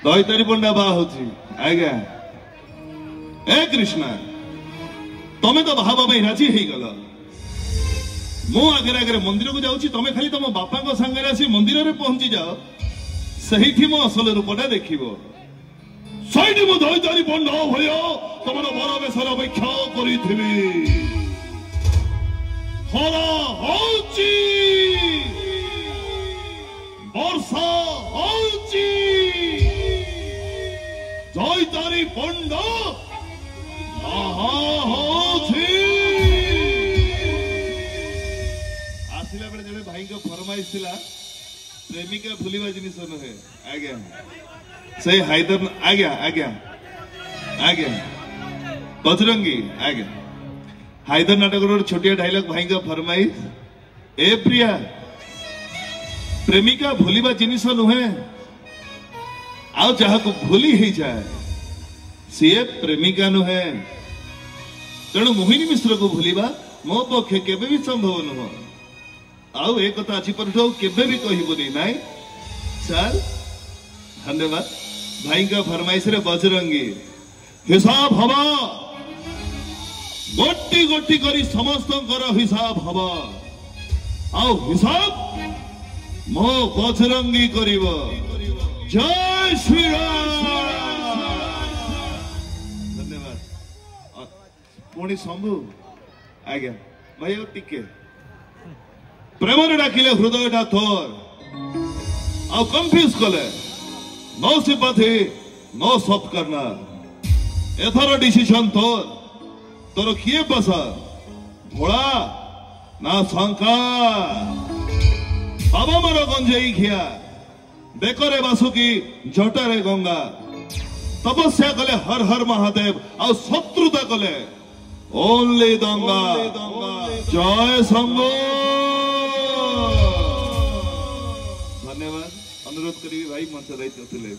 दईतारी पंडा बाहा होची आज्ञा ए कृष्णा तमे तो बाहा बाबा राजी हो गल मु आगे आगे मंदिर को जाऊँ तमे खाली तुम बापा सांगे आसी मंदिर में पहुंची जाओ सही मो असल रूपटा देखिब सही मो दईतारी पंडा भय तुम बर बेसर अपेक्षा करी वर्षा दईतारी पंडा आसला बेले जड़े भाई को फरमाइश थिला प्रेमिका भूलिबा जिनिस नुहे आज्ञा से हायदर आज्ञा आज्ञा आज्ञा बजरंगी आज्ञा हायदर नाटक छोटिया डायलॉग भाई का फरमाइश ए प्रिया प्रेमिका भूलिबा जिनिस नुहे आउ जहा को भूली ही जाए सी प्रेमिका नुहे तेणु मोहिनी मिश्र को भूलिबा मो पक्षे केबे भी संभव नुह आउ एक कथा आज पर केबे भी कहबुनी नाई चल धन्यवाद भाई का फरमाइश रे बजरंगी हिसाब हवा गोटी गोटी करी समस्त हिसाब हवा आउ हिसाब मो बजरंगी करिव जय श्री राम धन्यवाद पुणी शंभु आज्ञा भाई टिके प्रेम डाकिले हृदयटा थोर आ कंफ्यूज कले नो सिंपैथी नो सॉफ्ट करना एथर डिसीजन तोर तोर किए पसा भोला ना शंका बाबा मारो गंजेई खिया बेकरे बासुकी जटारे गंगा तपस्या कले हर हर महादेव आ शत्रुता कले ओनली दंगा जय शंभु धन्यवाद अनुरोध करी भाई मंच दायित्व थे।